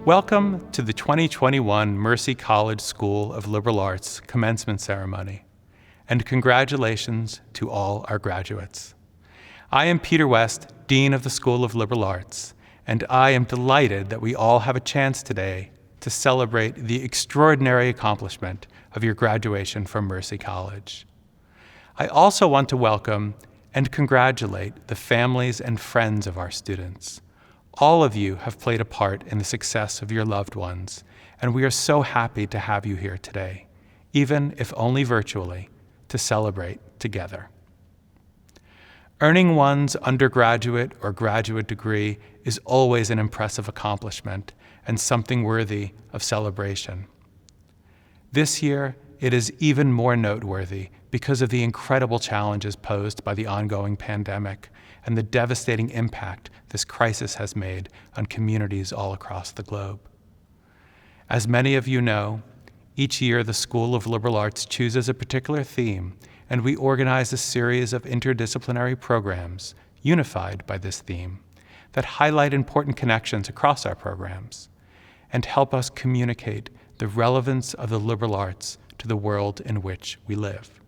Welcome to the 2021 Mercy College School of Liberal Arts Commencement Ceremony, and congratulations to all our graduates. I am Peter West, Dean of the School of Liberal Arts, and I am delighted that we all have a chance today to celebrate the extraordinary accomplishment of your graduation from Mercy College. I also want to welcome and congratulate the families and friends of our students. All of you have played a part in the success of your loved ones, and we are so happy to have you here today, even if only virtually, to celebrate together. Earning one's undergraduate or graduate degree is always an impressive accomplishment and something worthy of celebration. This year, it is even more noteworthy because of the incredible challenges posed by the ongoing pandemic and the devastating impact this crisis has made on communities all across the globe. As many of you know, each year the School of Liberal Arts chooses a particular theme, and we organize a series of interdisciplinary programs unified by this theme that highlight important connections across our programs and help us communicate the relevance of the liberal arts to the world in which we live.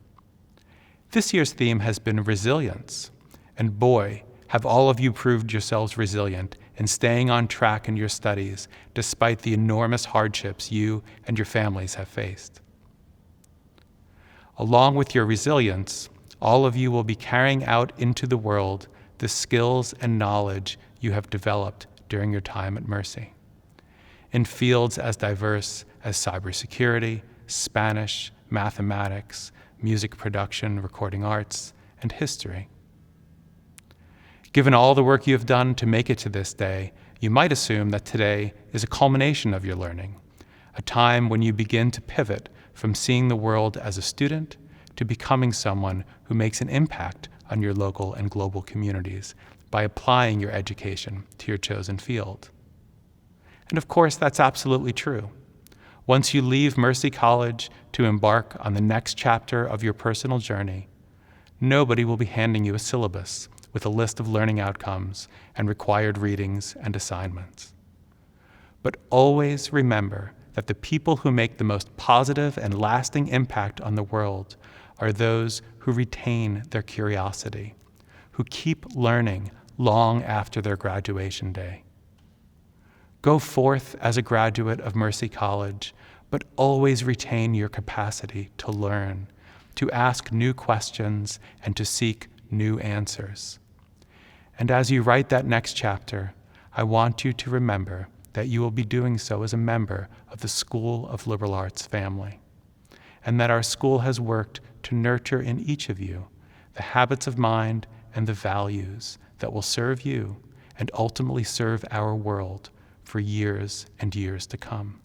This year's theme has been resilience, and boy, have all of you proved yourselves resilient in staying on track in your studies despite the enormous hardships you and your families have faced. Along with your resilience, all of you will be carrying out into the world the skills and knowledge you have developed during your time at Mercy, in fields as diverse as cybersecurity, Spanish, mathematics, music production, recording arts, and history. Given all the work you have done to make it to this day, you might assume that today is a culmination of your learning, a time when you begin to pivot from seeing the world as a student to becoming someone who makes an impact on your local and global communities by applying your education to your chosen field. And of course, that's absolutely true. Once you leave Mercy College to embark on the next chapter of your personal journey, nobody will be handing you a syllabus with a list of learning outcomes and required readings and assignments. But always remember that the people who make the most positive and lasting impact on the world are those who retain their curiosity, who keep learning long after their graduation day. Go forth as a graduate of Mercy College, but always retain your capacity to learn, to ask new questions, and to seek new answers. And as you write that next chapter, I want you to remember that you will be doing so as a member of the School of Liberal Arts family, and that our school has worked to nurture in each of you the habits of mind and the values that will serve you and ultimately serve our world for years and years to come.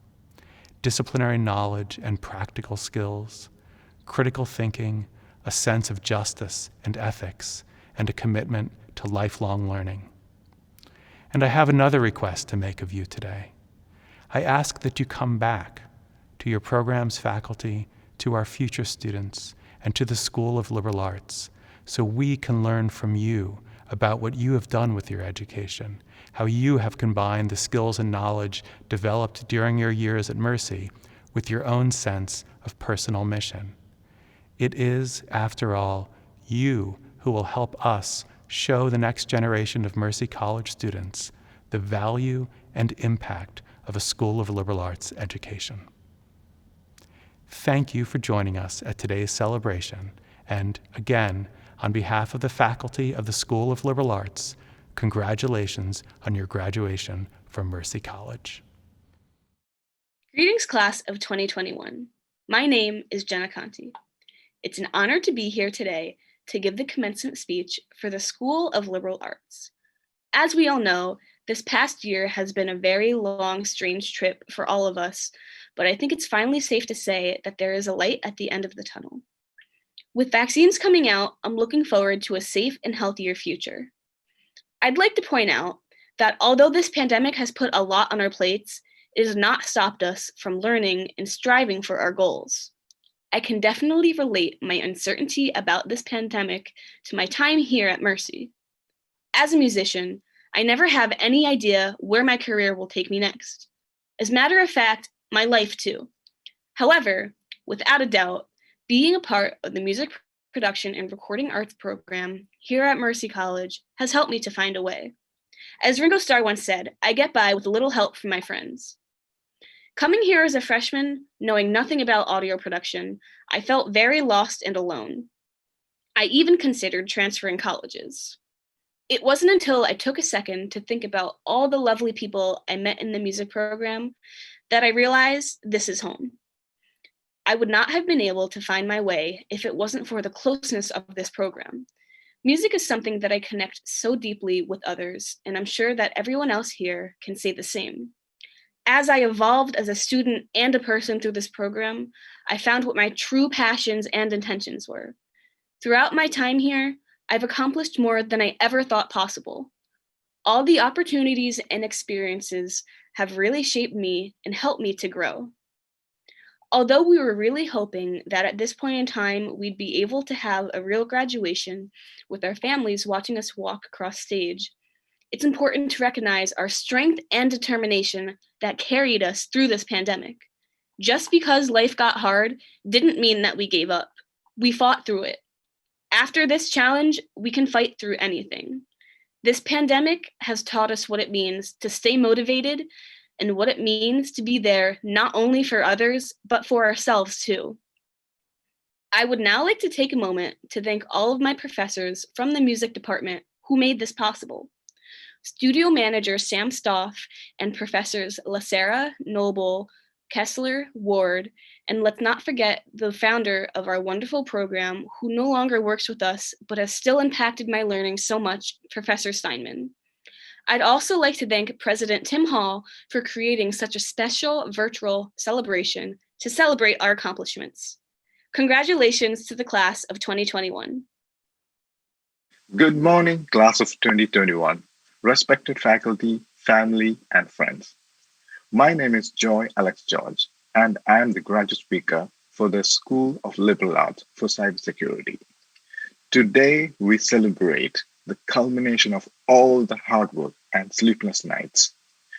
Disciplinary knowledge and practical skills, critical thinking, a sense of justice and ethics, and a commitment to lifelong learning. And I have another request to make of you today. I ask that you come back to your program's faculty, to our future students, and to the School of Liberal Arts so we can learn from you about what you have done with your education, how you have combined the skills and knowledge developed during your years at Mercy with your own sense of personal mission. It is, after all, you who will help us show the next generation of Mercy College students the value and impact of a School of Liberal Arts education. Thank you for joining us at today's celebration, and again, on behalf of the faculty of the School of Liberal Arts, congratulations on your graduation from Mercy College. Greetings, class of 2021. My name is Jenna Conti. It's an honor to be here today to give the commencement speech for the School of Liberal Arts. As we all know, this past year has been a very long, strange trip for all of us, but I think it's finally safe to say that there is a light at the end of the tunnel. With vaccines coming out, I'm looking forward to a safe and healthier future. I'd like to point out that although this pandemic has put a lot on our plates, it has not stopped us from learning and striving for our goals. I can definitely relate my uncertainty about this pandemic to my time here at Mercy. As a musician, I never have any idea where my career will take me next. As a matter of fact, my life too. However, without a doubt, being a part of the music production and recording arts program here at Mercy College has helped me to find a way. As Ringo Starr once said, I get by with a little help from my friends. Coming here as a freshman, knowing nothing about audio production, I felt very lost and alone. I even considered transferring colleges. It wasn't until I took a second to think about all the lovely people I met in the music program that I realized this is home. I would not have been able to find my way if it wasn't for the closeness of this program. Music is something that I connect so deeply with others, and I'm sure that everyone else here can say the same. As I evolved as a student and a person through this program, I found what my true passions and intentions were. Throughout my time here, I've accomplished more than I ever thought possible. All the opportunities and experiences have really shaped me and helped me to grow. Although we were really hoping that at this point in time, we'd be able to have a real graduation with our families watching us walk across stage, it's important to recognize our strength and determination that carried us through this pandemic. Just because life got hard didn't mean that we gave up. We fought through it. After this challenge, we can fight through anything. This pandemic has taught us what it means to stay motivated and what it means to be there not only for others, but for ourselves too. I would now like to take a moment to thank all of my professors from the music department who made this possible. Studio manager Sam Stoff and professors Lacera, Noble, Kessler, Ward, and let's not forget the founder of our wonderful program who no longer works with us but has still impacted my learning so much, Professor Steinman. I'd also like to thank President Tim Hall for creating such a special virtual celebration to celebrate our accomplishments. Congratulations to the class of 2021. Good morning, class of 2021, respected faculty, family, and friends. My name is Joy Alex George, and I am the graduate speaker for the School of Liberal Arts for Cybersecurity. Today, we celebrate the culmination of all the hard work and sleepless nights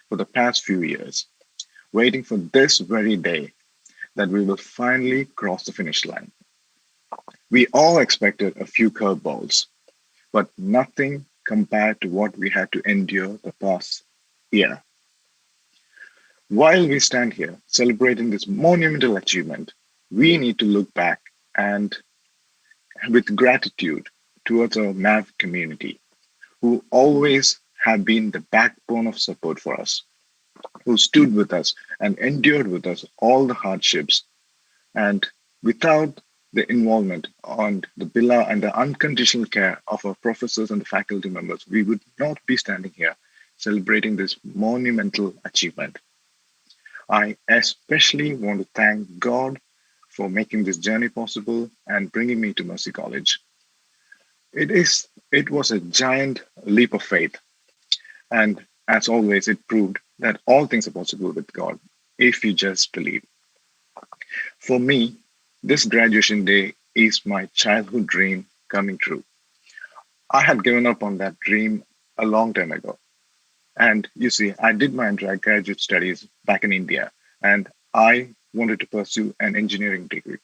for the past few years, waiting for this very day that we will finally cross the finish line. We all expected a few curveballs, but nothing compared to what we had to endure the past year. While we stand here celebrating this monumental achievement, we need to look back and with gratitude towards our MAV community, who always have been the backbone of support for us, who stood with us and endured with us all the hardships. And without the involvement and the beloved and the unconditional care of our professors and the faculty members, we would not be standing here celebrating this monumental achievement. I especially want to thank God for making this journey possible and bringing me to Mercy College. It was a giant leap of faith. And as always, it proved that all things are possible with God if you just believe. For me, this graduation day is my childhood dream coming true. I had given up on that dream a long time ago. And you see, I did my undergraduate studies back in India, and I wanted to pursue an engineering degree.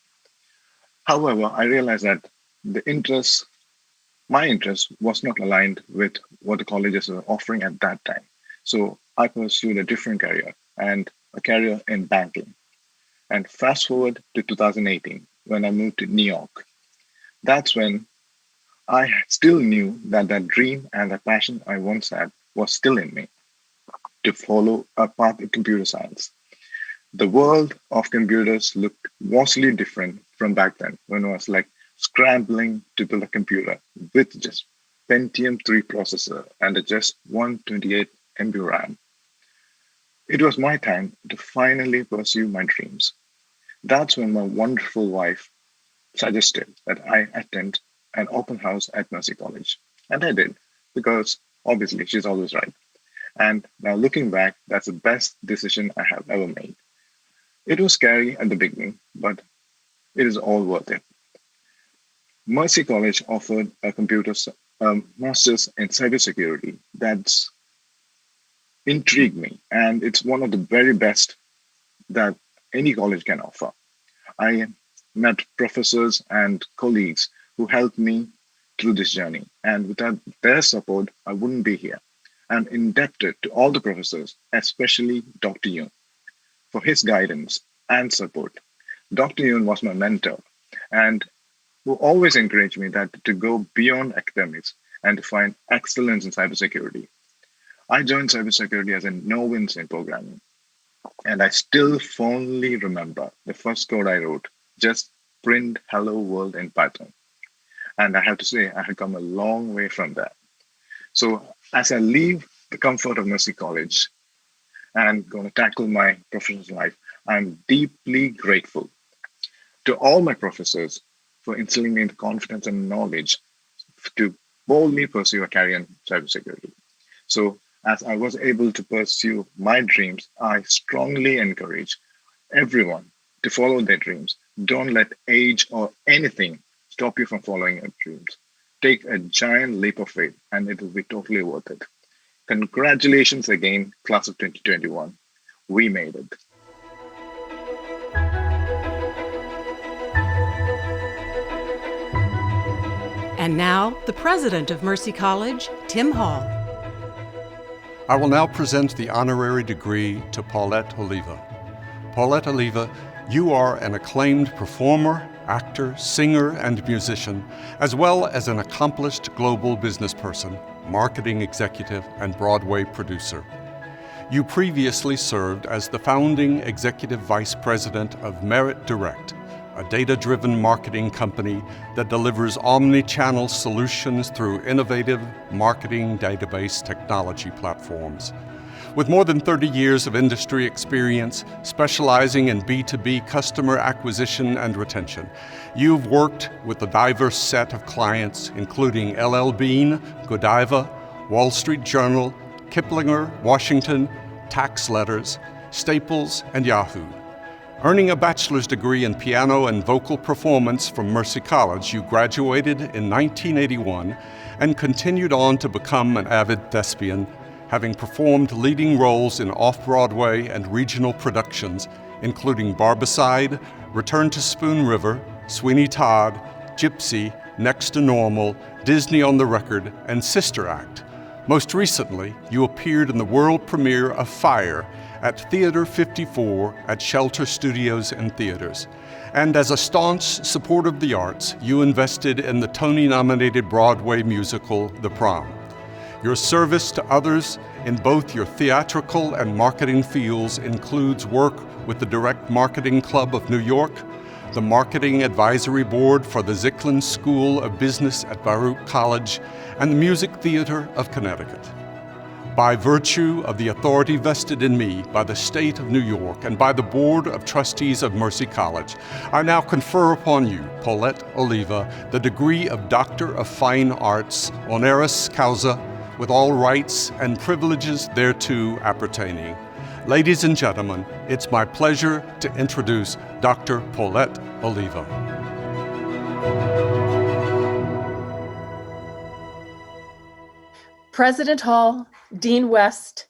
However, I realized that my interest was not aligned with what the colleges were offering at that time. So I pursued a different career and a career in banking. And fast forward to 2018, when I moved to New York. That's when I still knew that that dream and that passion I once had was still in me to follow a path in computer science. The world of computers looked vastly different from back then, when I was like scrambling to build a computer with just Pentium 3 processor and a just 128 MB RAM. It was my time to finally pursue my dreams. That's when my wonderful wife suggested that I attend an open house at Mercy College. And I did, because obviously she's always right. And now looking back, that's the best decision I have ever made. It was scary at the beginning, but it is all worth it. Mercy College offered a master's in cybersecurity that's intrigued me, and it's one of the very best that any college can offer. I met professors and colleagues who helped me through this journey, and without their support, I wouldn't be here. I'm indebted to all the professors, especially Dr. Yoon, for his guidance and support. Dr. Yoon was my mentor and who always encouraged me that to go beyond academics and to find excellence in cybersecurity. I joined cybersecurity as a novice in programming, and I still fondly remember the first code I wrote, just print hello world in Python. And I have to say, I had come a long way from that. So as I leave the comfort of Mercy College and going to tackle my professional life, I'm deeply grateful to all my professors for instilling me the confidence and knowledge to boldly pursue a career in cybersecurity. So as I was able to pursue my dreams, I strongly encourage everyone to follow their dreams. Don't let age or anything stop you from following your dreams. Take a giant leap of faith and it will be totally worth it. Congratulations again, class of 2021. We made it. And now, the president of Mercy College, Tim Hall. I will now present the honorary degree to Paulette Oliva. Paulette Oliva, you are an acclaimed performer, actor, singer, and musician, as well as an accomplished global business person, marketing executive, and Broadway producer. You previously served as the founding executive vice president of Merit Direct, a data-driven marketing company that delivers omni-channel solutions through innovative marketing database technology platforms. With more than 30 years of industry experience specializing in B2B customer acquisition and retention, you've worked with a diverse set of clients including LL Bean, Godiva, Wall Street Journal, Kiplinger, Washington, Tax Letters, Staples, and Yahoo! Earning a bachelor's degree in piano and vocal performance from Mercy College, you graduated in 1981 and continued on to become an avid thespian, having performed leading roles in off-Broadway and regional productions, including Barbicide, Return to Spoon River, Sweeney Todd, Gypsy, Next to Normal, Disney on the Record, and Sister Act. Most recently, you appeared in the world premiere of Fire at Theater 54 at Shelter Studios and Theaters. And as a staunch supporter of the arts, you invested in the Tony-nominated Broadway musical, The Prom. Your service to others in both your theatrical and marketing fields includes work with the Direct Marketing Club of New York, the Marketing Advisory Board for the Zicklin School of Business at Baruch College, and the Music Theater of Connecticut. By virtue of the authority vested in me by the State of New York and by the Board of Trustees of Mercy College, I now confer upon you, Paulette Oliva, the degree of Doctor of Fine Arts, honoris causa, with all rights and privileges thereto appertaining. Ladies and gentlemen, it's my pleasure to introduce Dr. Paulette Oliva. President Hall, Dean West,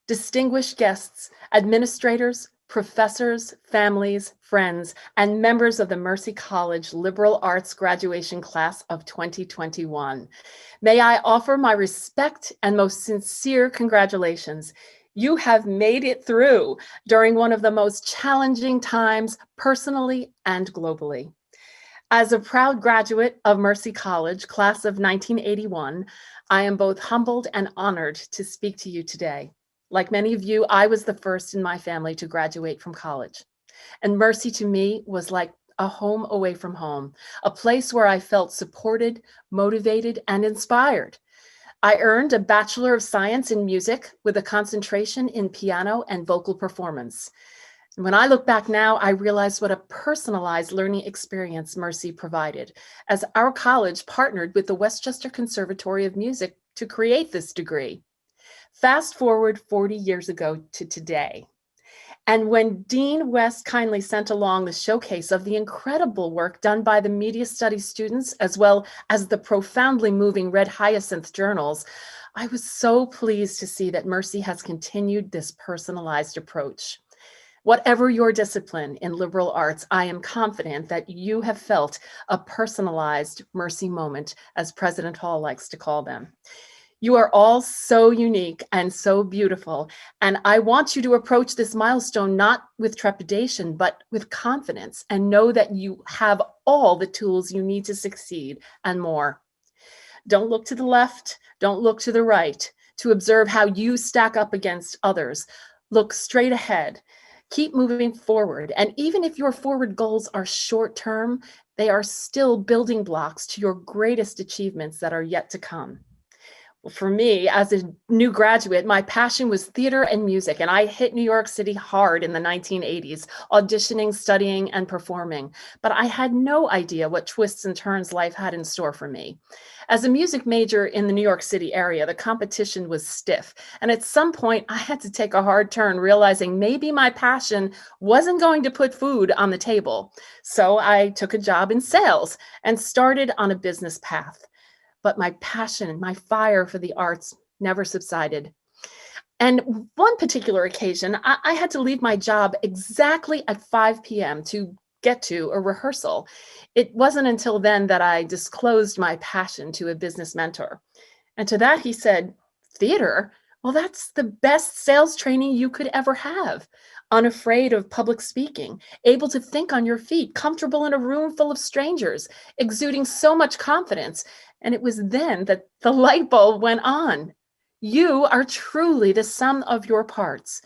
distinguished guests, administrators, professors, families, friends, and members of the Mercy College Liberal Arts graduation class of 2021. May I offer my respect and most sincere congratulations. You have made it through during one of the most challenging times personally and globally. As a proud graduate of Mercy College, class of 1981, I am both humbled and honored to speak to you today. Like many of you, I was the first in my family to graduate from college. And Mercy to me was like a home away from home, a place where I felt supported, motivated, and inspired. I earned a Bachelor of Science in Music with a concentration in piano and vocal performance. When I look back now, I realize what a personalized learning experience Mercy provided, as our college partnered with the Westchester Conservatory of Music to create this degree. Fast forward 40 years ago to today. And when Dean West kindly sent along the showcase of the incredible work done by the media studies students, as well as the profoundly moving Red Hyacinth journals, I was so pleased to see that Mercy has continued this personalized approach. Whatever your discipline in liberal arts, I am confident that you have felt a personalized Mercy moment, as President Hall likes to call them. You are all so unique and so beautiful, and I want you to approach this milestone not with trepidation, but with confidence, and know that you have all the tools you need to succeed and more. Don't look to the left, don't look to the right to observe how you stack up against others. Look straight ahead. Keep moving forward. And even if your forward goals are short term, they are still building blocks to your greatest achievements that are yet to come. For me, as a new graduate, my passion was theater and music, and I hit New York City hard in the 1980s, auditioning, studying, and performing. But I had no idea what twists and turns life had in store for me. As a music major in the New York City area, the competition was stiff, and at some point, I had to take a hard turn, realizing maybe my passion wasn't going to put food on the table. So I took a job in sales and started on a business path. But my passion, my fire for the arts never subsided. And one particular occasion, I had to leave my job exactly at 5 p.m. to get to a rehearsal. It wasn't until then that I disclosed my passion to a business mentor. And to that he said, "Theater? Well, that's the best sales training you could ever have. Unafraid of public speaking, able to think on your feet, comfortable in a room full of strangers, exuding so much confidence." And it was then that the light bulb went on. You are truly the sum of your parts.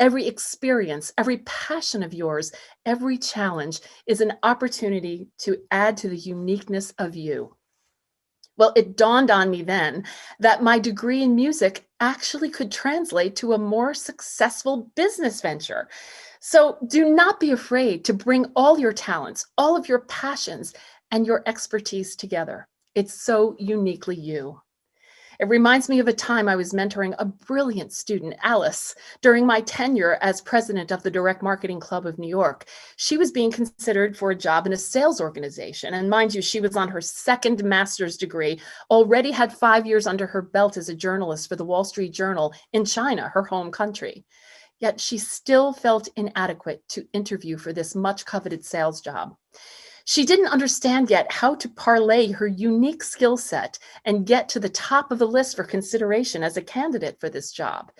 Every experience, every passion of yours, every challenge is an opportunity to add to the uniqueness of you. Well, it dawned on me then that my degree in music actually could translate to a more successful business venture. So do not be afraid to bring all your talents, all of your passions, and your expertise together. It's so uniquely you. It reminds me of a time I was mentoring a brilliant student, Alice, during my tenure as president of the Direct Marketing Club of New York. She was being considered for a job in a sales organization. And mind you, she was on her second master's degree, already had 5 years under her belt as a journalist for the Wall Street Journal in China, her home country. Yet she still felt inadequate to interview for this much coveted sales job. She didn't understand yet how to parlay her unique skill set and get to the top of the list for consideration as a candidate for this job.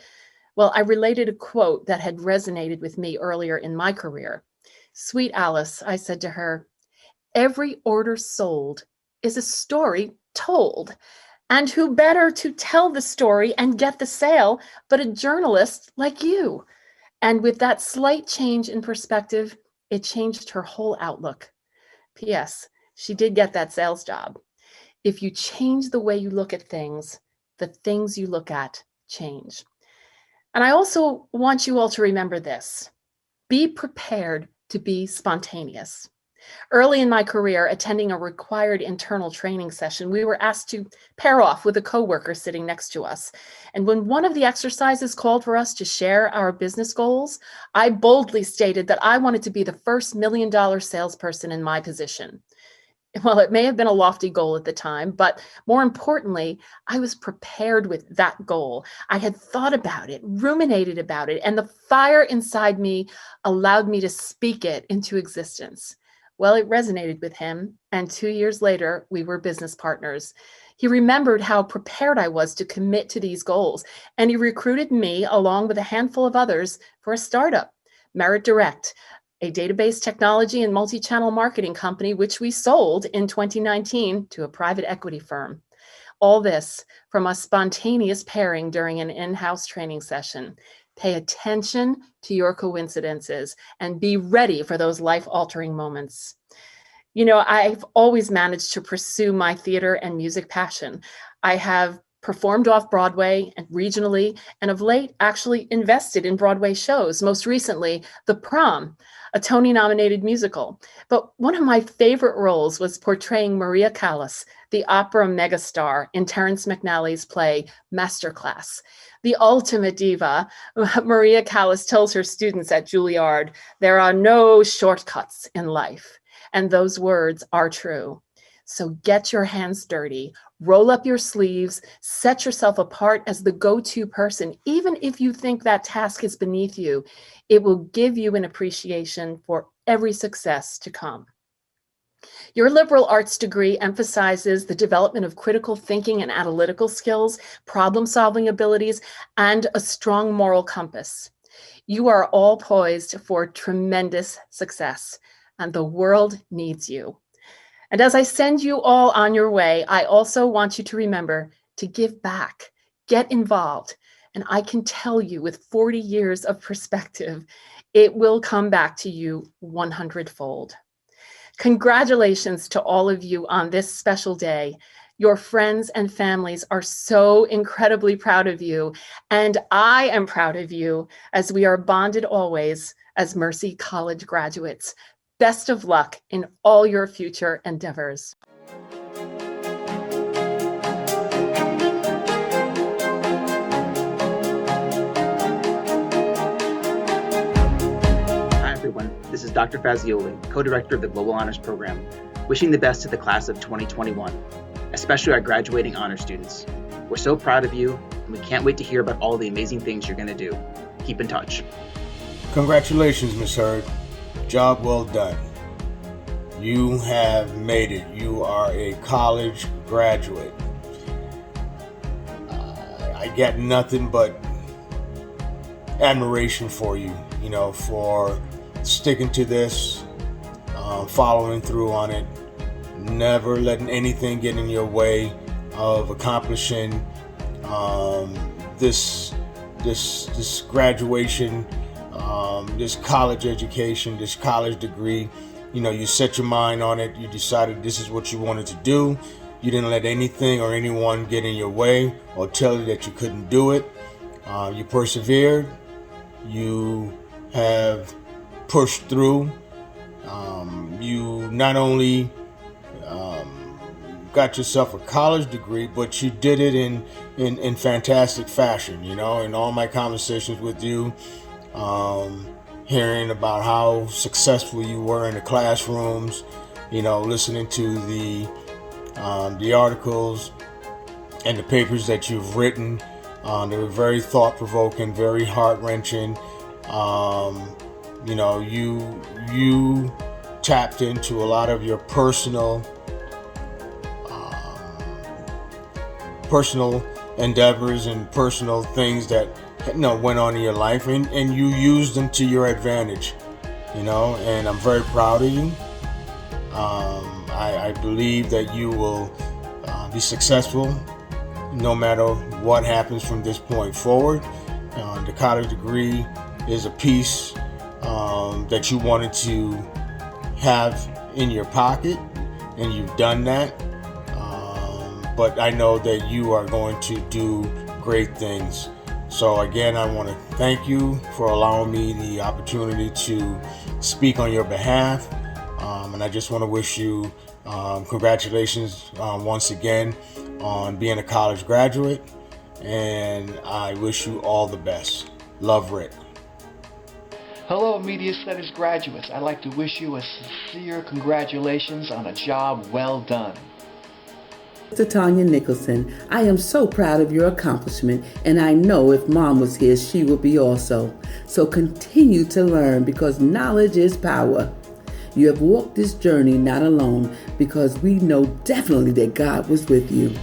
Well, I related a quote that had resonated with me earlier in my career. "Sweet Alice," I said to her, "every order sold is a story told. And who better to tell the story and get the sale but a journalist like you?" And with that slight change in perspective, it changed her whole outlook. P.S. She did get that sales job. If you change the way you look at things, the things you look at change. And I also want you all to remember this. Be prepared to be spontaneous. Early in my career, attending a required internal training session, we were asked to pair off with a coworker sitting next to us. And when one of the exercises called for us to share our business goals, I boldly stated that I wanted to be the first $1 million salesperson in my position. Well, it may have been a lofty goal at the time, but more importantly, I was prepared with that goal. I had thought about it, ruminated about it, and the fire inside me allowed me to speak it into existence. Well, it resonated with him, and 2 years later, we were business partners. He remembered how prepared I was to commit to these goals, and he recruited me along with a handful of others for a startup, Merit Direct, a database technology and multi-channel marketing company, which we sold in 2019 to a private equity firm. All this from a spontaneous pairing during an in-house training session. Pay attention to your coincidences and be ready for those life-altering moments. You know, I've always managed to pursue my theater and music passion. I have performed off Broadway and regionally, and of late actually invested in Broadway shows, most recently, The Prom, a Tony-nominated musical. But one of my favorite roles was portraying Maria Callas, the opera megastar in Terrence McNally's play Masterclass. The ultimate diva, Maria Callas tells her students at Juilliard, "There are no shortcuts in life." And those words are true. So get your hands dirty, Roll up your sleeves, set yourself apart as the go-to person. Even if you think that task is beneath you, it will give you an appreciation for every success to come. Your liberal arts degree emphasizes the development of critical thinking and analytical skills, problem-solving abilities, and a strong moral compass. You are all poised for tremendous success, and the world needs you. And as I send you all on your way, I also want you to remember to give back, get involved. And I can tell you with 40 years of perspective, it will come back to you 100-fold. Congratulations to all of you on this special day. Your friends and families are so incredibly proud of you, and I am proud of you as we are bonded always as Mercy College graduates. Best of luck in all your future endeavors. Hi everyone, this is Dr. Fazioli, co-director of the Global Honors Program, wishing the best to the class of 2021, especially our graduating honor students. We're so proud of you, and we can't wait to hear about all the amazing things you're going to do. Keep in touch. Congratulations, Ms. Hurd. Job well done. You have made it. You are a college graduate. I got nothing but admiration for you, for sticking to this, following through on it, never letting anything get in your way of accomplishing this graduation, this college education, this college degree. You set your mind on it. You decided this is what you wanted to do. You didn't let anything or anyone get in your way or tell you that you couldn't do it. You persevered. You have pushed through. You not only got yourself a college degree, but you did it in fantastic fashion. In all my conversations with you, hearing about how successful you were in the classrooms, listening to the articles and the papers that you've written. They were very thought-provoking, very heart-wrenching. You tapped into a lot of your personal endeavors and personal things that went on in your life, and you used them to your advantage, and I'm very proud of you. I believe that you will be successful no matter what happens from this point forward. The college degree is a piece that you wanted to have in your pocket, and you've done that. But I know that you are going to do great things. So again, I want to thank you for allowing me the opportunity to speak on your behalf. And I just want to wish you congratulations once again on being a college graduate. And I wish you all the best. Love, Rick. Hello, Media Studies graduates. I'd like to wish you a sincere congratulations on a job well done. Mr. Tanya Nicholson, I am so proud of your accomplishment, and I know if Mom was here, she would be also. So continue to learn, because knowledge is power. You have walked this journey not alone, because we know definitely that God was with you.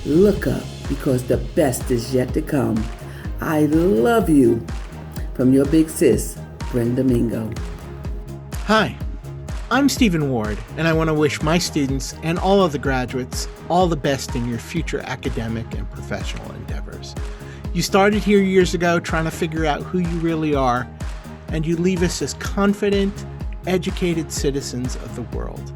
Look up, because the best is yet to come. I love you. From your big sis, Brenda Mingo. Hi, I'm Stephen Ward, and I want to wish my students and all of the graduates all the best in your future academic and professional endeavors. You started here years ago trying to figure out who you really are, and you leave us as confident, educated citizens of the world.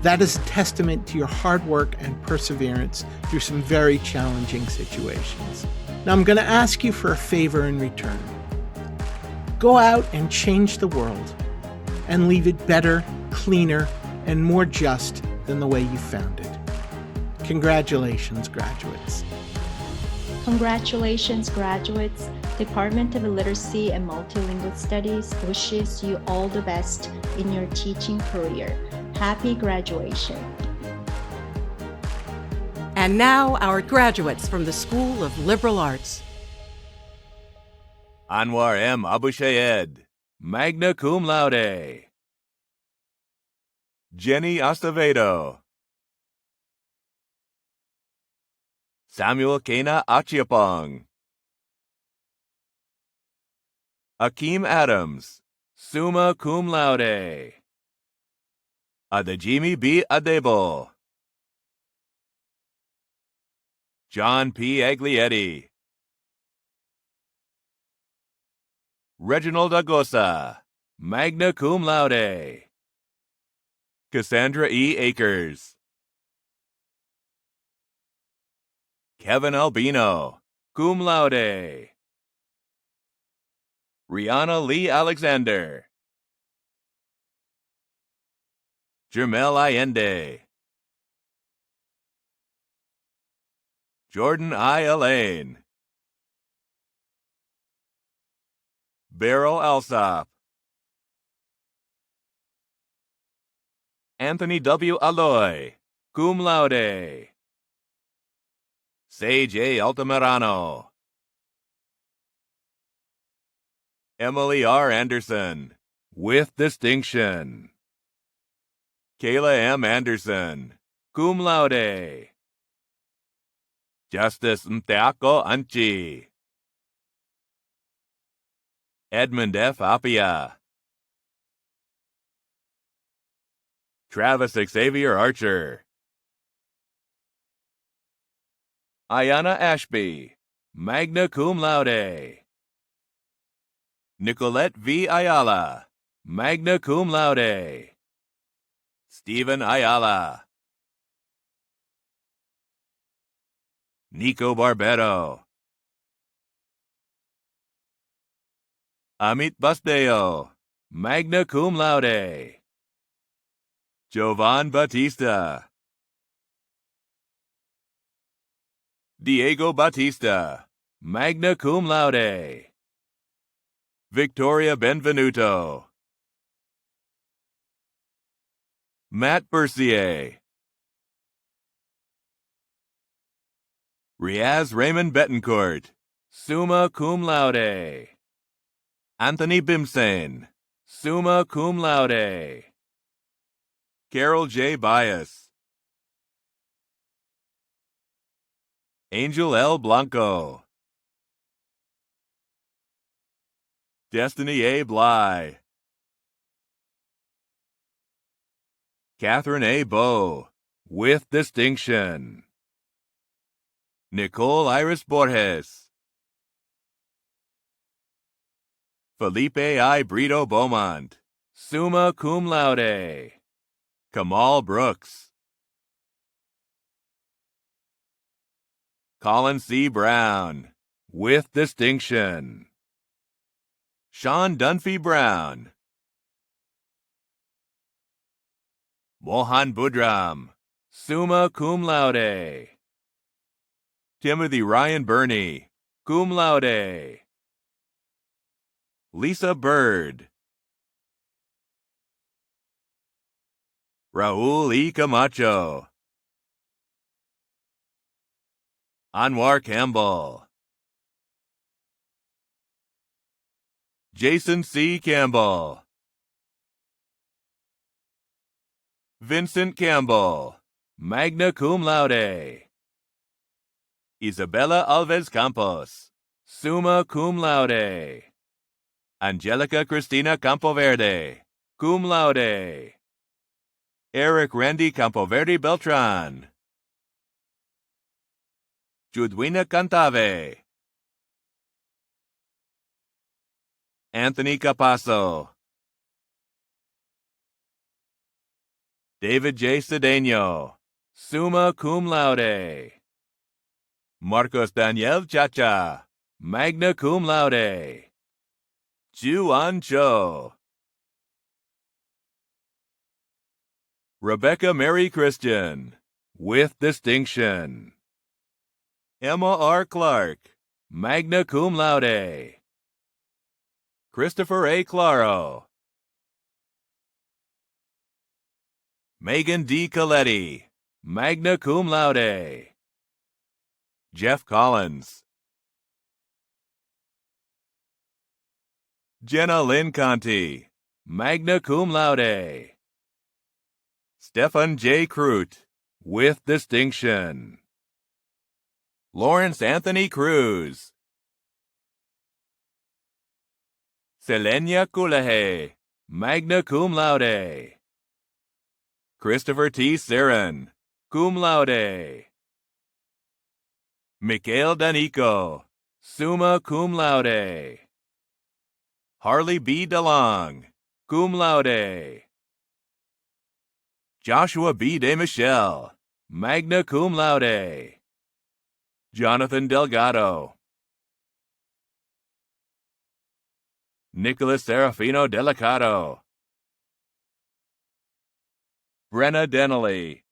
That is a testament to your hard work and perseverance through some very challenging situations. Now I'm going to ask you for a favor in return. Go out and change the world and leave it better, cleaner, and more just than the way you found it. Congratulations, graduates. Congratulations, graduates. Department of Literacy and Multilingual Studies wishes you all the best in your teaching career. Happy graduation. And now, our graduates from the School of Liberal Arts. Anwar M. Abushayed, magna cum laude. Jenny Acevedo. Samuel Kena Achiapong. Akeem Adams, summa cum laude. Adejimi B. Adebo. John P. Aglietti. Reginald Agosa, magna cum laude. Cassandra E. Akers. Kevin Albino, cum laude. Rihanna Lee Alexander. Jermel Allende. Jordan I. Elaine. Beryl Alsop. Anthony W. Aloy, cum laude. Sage A. Altamirano. Emily R. Anderson, with distinction. Kayla M. Anderson, cum laude. Justice Mteako Anchi. Edmund F. Apia. Travis Xavier Archer. Ayana Ashby, magna cum laude. Nicolette V. Ayala, magna cum laude. Stephen Ayala. Nico Barbero. Amit Basteo, magna cum laude. Jovan Batista. Diego Batista, magna cum laude. Victoria Benvenuto. Matt Bercier. Riaz Raymond Betancourt, summa cum laude. Anthony Bimsane, summa cum laude. Carol J. Bias. Angel L. Blanco. Destiny A. Bly. Catherine A. Bowe, with distinction. Nicole Iris Borges. Felipe I. Brito Beaumont, summa cum laude. Kamal Brooks. Colin C. Brown, with distinction. Sean Dunphy Brown. Mohan Budram, summa cum laude. Timothy Ryan Burney, cum laude. Lisa Bird. Raul E. Camacho. Anwar Campbell. Jason C. Campbell. Vincent Campbell, magna cum laude. Isabella Alves Campos, summa cum laude. Angelica Cristina Campoverde, cum laude. Eric Randy Campoverde Beltran. Judwina Cantave. Anthony Capasso. David J. Cedeno, summa cum laude. Marcos Daniel Chacha, magna cum laude. Juan Cho. Rebecca Mary Christian, with distinction. Emma R. Clark, magna cum laude. Christopher A. Claro. Megan D. Coletti, magna cum laude. Jeff Collins. Jenna Lynn Conti, magna cum laude. Stefan J. Crute, with distinction. Lawrence Anthony Cruz. Selenia Culahe, magna cum laude. Christopher T. Sarin, cum laude. Mikhail Danico, summa cum laude. Harley B. DeLong, cum laude. Joshua B. DeMichelle, magna cum laude. Jonathan Delgado. Nicholas Serafino Delicato. Brenna Denley.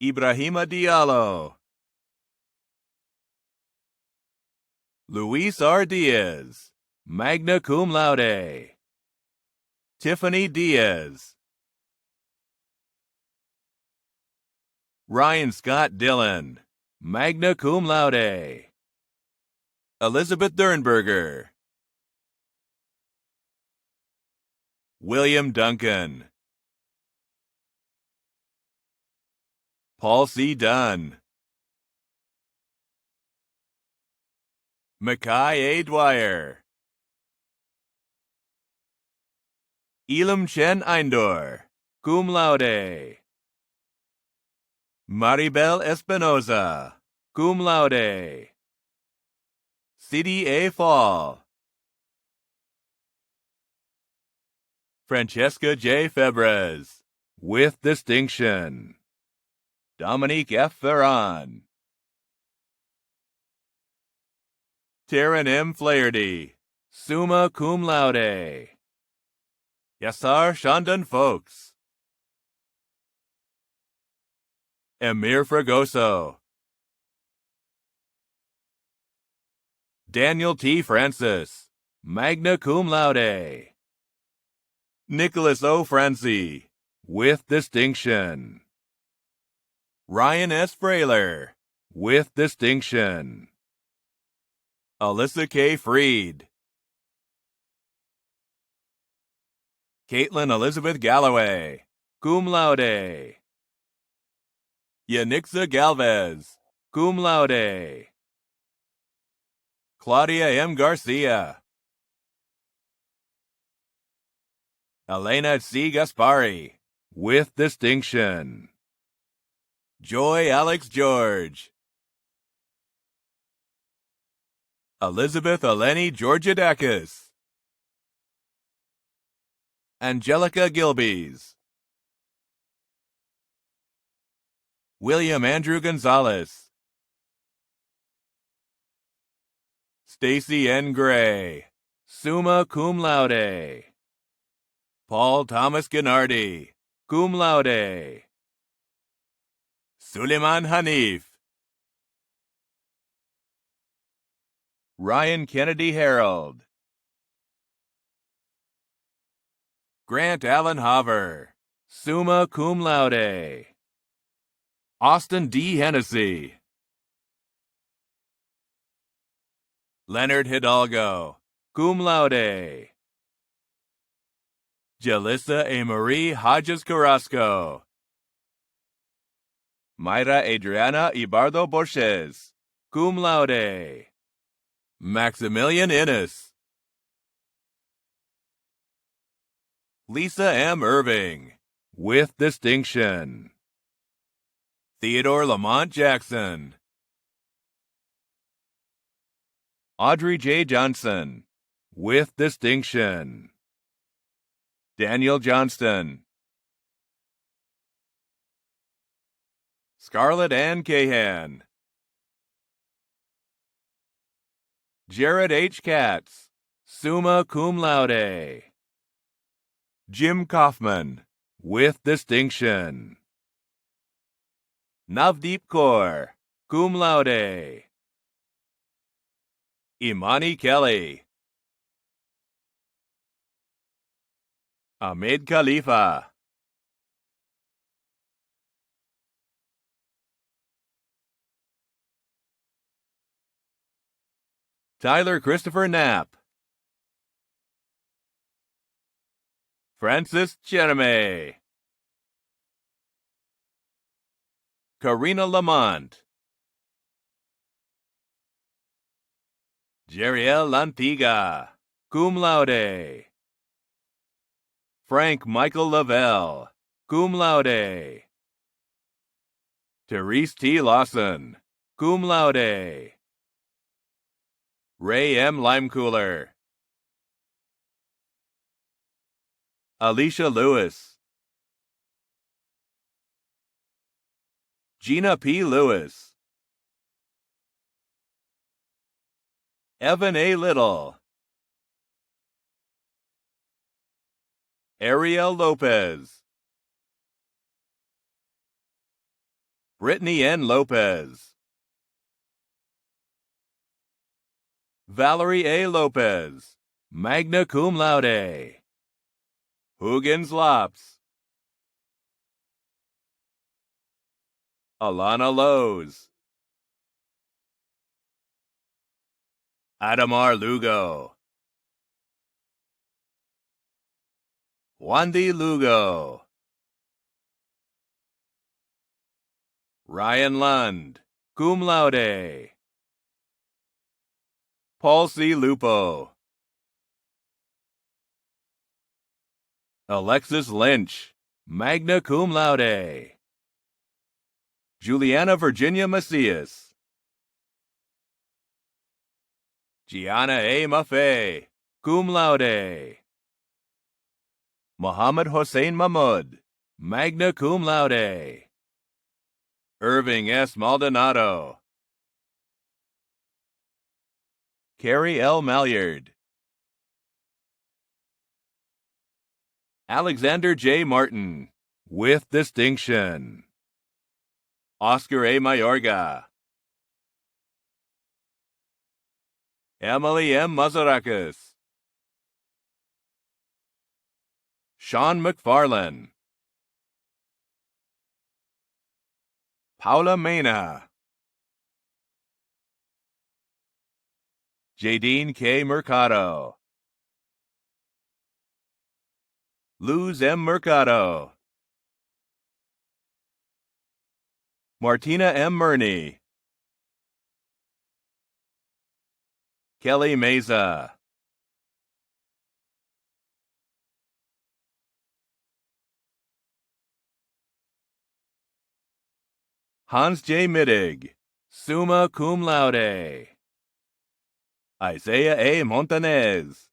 Ibrahima Diallo. Luis R. Diaz, magna cum laude. Tiffany Diaz. Ryan Scott Dillon, magna cum laude. Elizabeth Dernberger. William Duncan. Paul C. Dunn. Mackay A. Dwyer. Elam Chen Eindor, cum laude. Maribel Espinoza, cum laude. C.D. A. Fall. Francesca J. Febres, with distinction. Dominique F. Ferran. Taryn M. Flaherty, summa cum laude. Yassar Shandon Folks. Emir Fragoso. Daniel T. Francis, magna cum laude. Nicholas O. Francie, with distinction. Ryan S. Frailer, with distinction. Alyssa K. Freed. Caitlin Elizabeth Galloway, cum laude. Yanixa Galvez, cum laude. Claudia M. Garcia. Elena C. Gaspari, with distinction. Joy Alex George. Elizabeth Eleni Georgiadakis. Angelica Gilbies. William Andrew Gonzalez. Stacy N. Gray, summa cum laude. Paul Thomas Gennardi, cum laude. Suleiman Hanif. Ryan Kennedy Harold. Grant Allen Hover, summa cum laude. Austin D. Hennessy. Leonard Hidalgo, cum laude. Jalissa A. Marie Hodges Carrasco. Mayra Adriana Ibardo Borges, cum laude. Maximilian Innes. Lisa M. Irving, with distinction. Theodore Lamont Jackson. Audrey J. Johnson, with distinction. Daniel Johnston. Scarlett Ann Cahan. Jared H. Katz, summa cum laude. Jim Kaufman, with distinction. Navdeep Kaur, cum laude. Imani Kelly. Ahmed Khalifa. Tyler Christopher Knapp. Francis Jeremy. Karina Lamont. Jeriel Lantiga, cum laude. Frank Michael Lavelle, cum laude. Therese T. Lawson, cum laude. Ray M. Limecooler. Alicia Lewis. Gina P. Lewis. Evan A. Little. Ariel Lopez. Brittany N. Lopez. Valerie A. Lopez, magna cum laude. Huggins Lops. Alana Lowe's. Adamar Lugo. Wandy Lugo. Ryan Lund, cum laude. Paul C. Lupo. Alexis Lynch, magna cum laude. Juliana Virginia Macias. Gianna A. Maffei, cum laude. Muhammad Hossein Mahmoud, magna cum laude. Irving S. Maldonado. Carrie L. Malyard. Alexander J. Martin, with distinction. Oscar A. Mayorga. Emily M. Mazarakis. Sean McFarlane. Paula Mena. Jadine K. Mercado. Luz M. Mercado. Martina M. Murney. Kelly Meza. Hans J. Mittig, summa cum laude. Isaiah A. Montanez.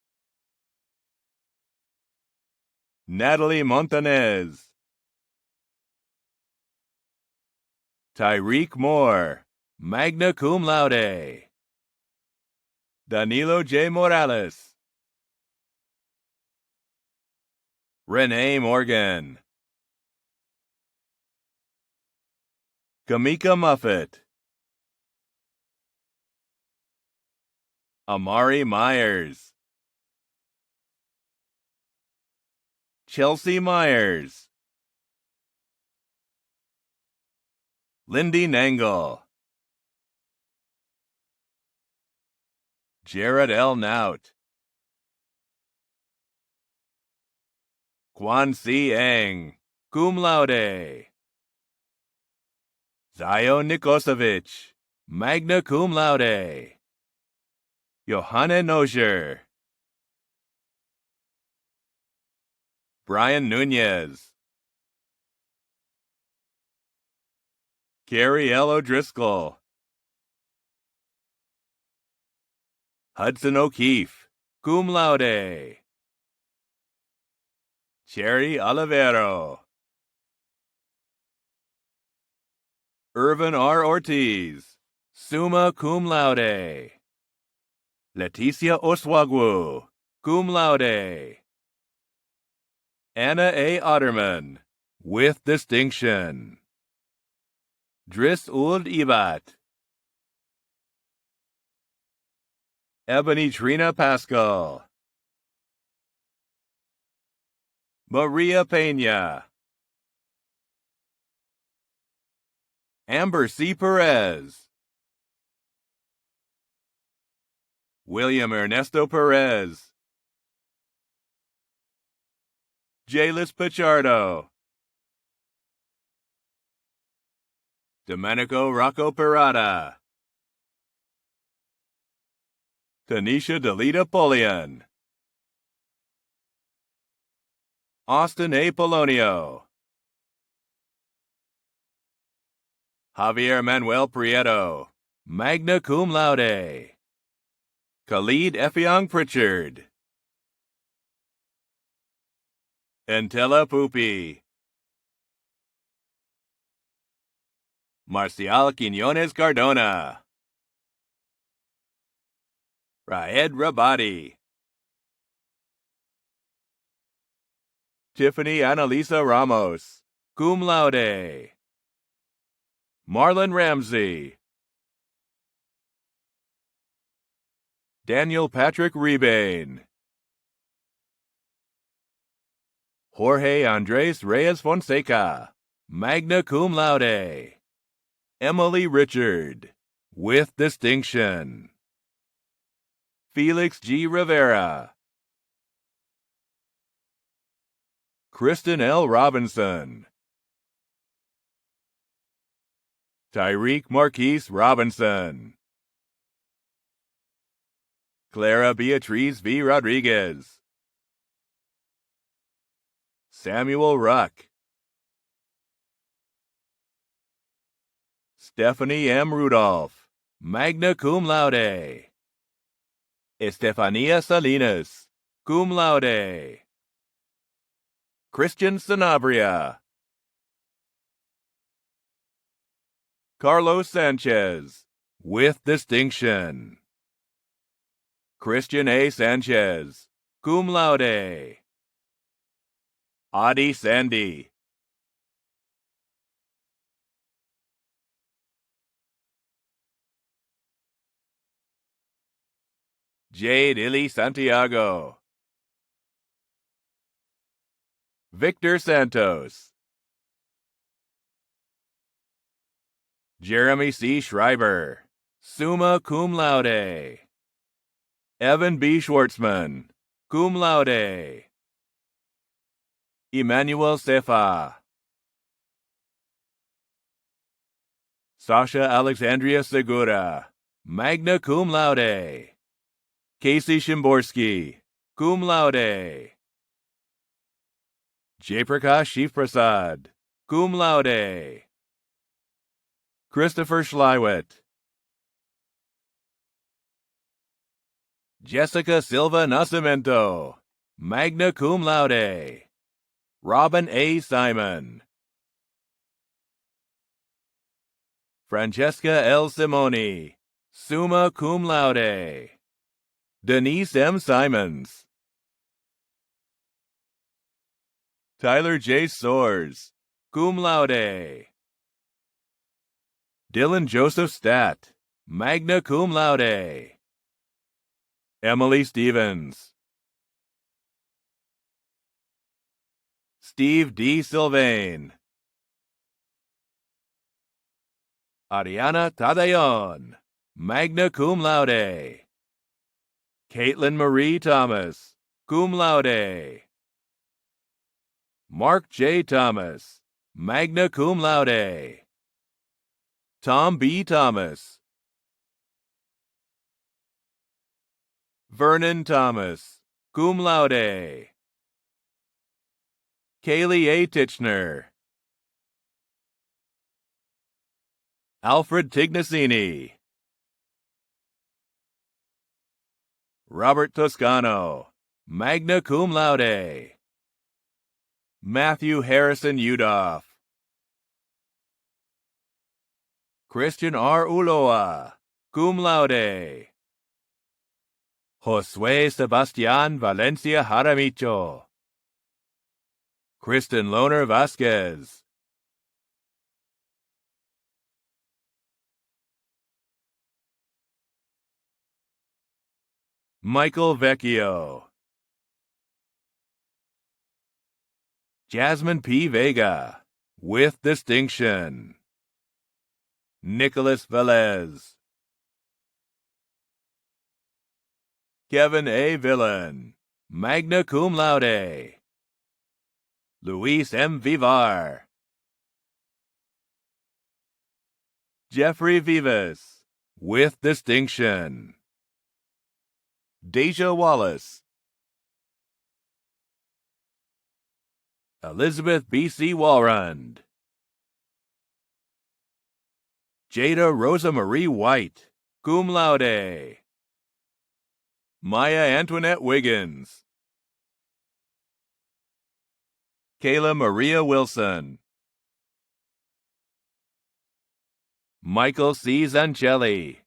Natalie Montanez. Tyreek Moore, magna cum laude. Danilo J. Morales. Renee Morgan. Kamika Muffet. Amari Myers. Chelsea Myers. Lindy Nangle. Jared L. Nout. Kwan C. Eng, cum laude. Zion Nikosevich, magna cum laude. Johanna Nozier. Brian Nunez. Carrie L. O'Driscoll. Hudson O'Keefe, cum laude. Cherry Olivero. Irvin R. Ortiz, summa cum laude. Leticia Oswagwu, cum laude. Anna A. Otterman, with distinction. Driss Uld Ibat. Ebony Trina Pascal. Maria Peña. Amber C. Perez. William Ernesto Perez, Jalis Pichardo, Domenico Rocco Parada, Tanisha Delita Polian, Austin A. Polonio, Javier Manuel Prieto, magna cum laude, Khalid Effiong Pritchard, Entella Pupi, Marcial Quiñones Cardona, Raed Rabadi, Tiffany Annalisa Ramos, cum laude, Marlon Ramsey, Daniel Patrick Rebane, Jorge Andres Reyes Fonseca, magna cum laude, Emily Richard, with distinction, Felix G. Rivera, Kristen L. Robinson, Tyreek Marquise Robinson, Clara Beatriz V. Rodriguez, Samuel Ruck, Stephanie M. Rudolph, magna cum laude, Estefania Salinas, cum laude, Christian Sanabria, Carlos Sanchez, with distinction, Christian A. Sanchez, cum laude, Adi Sandy, Jade Ili Santiago, Victor Santos, Jeremy C. Schreiber, summa cum laude, Evan B. Schwartzman, cum laude, Emmanuel Sefa, Sasha Alexandria Segura, magna cum laude, Casey Shimborsky, cum laude, Jaiprakash Shivprasad, cum laude, Christopher Schleiwet, Jessica Silva Nascimento, magna cum laude, Robin A. Simon, Francesca L. Simoni, summa cum laude, Denise M. Simons, Tyler J. Soares, cum laude, Dylan Joseph Stat, magna cum laude, Emily Stevens, Steve D. Sylvain, Ariana Tadayon, magna cum laude, Caitlin Marie Thomas, cum laude, Mark J. Thomas, magna cum laude, Tom B. Thomas, Vernon Thomas, cum laude, Kaylee A. Titchener, Alfred Tignacini, Robert Toscano, magna cum laude, Matthew Harrison Udoff, Christian R. Uloa, cum laude, Josue Sebastian Valencia Jaramillo, Kristen Loner Vasquez, Michael Vecchio, Jasmine P. Vega, with distinction, Nicholas Velez, Kevin A. Villan, magna cum laude. Luis M. Vivar. Jeffrey Vivas, with distinction. Deja Wallace. Elizabeth B.C. Walrond. Jada Rosa Marie White, cum laude. Maya Antoinette Wiggins. Kayla Maria Wilson. Michael C. Zancelli.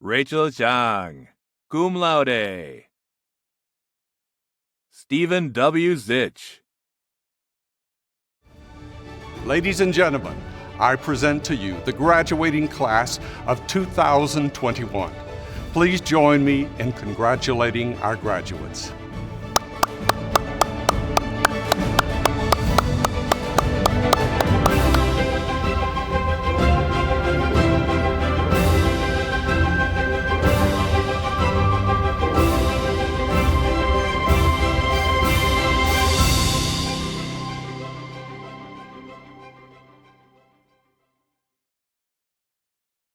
Rachel Chang, cum laude. Stephen W. Zich. Ladies and gentlemen, I present to you the graduating class of 2021. Please join me in congratulating our graduates.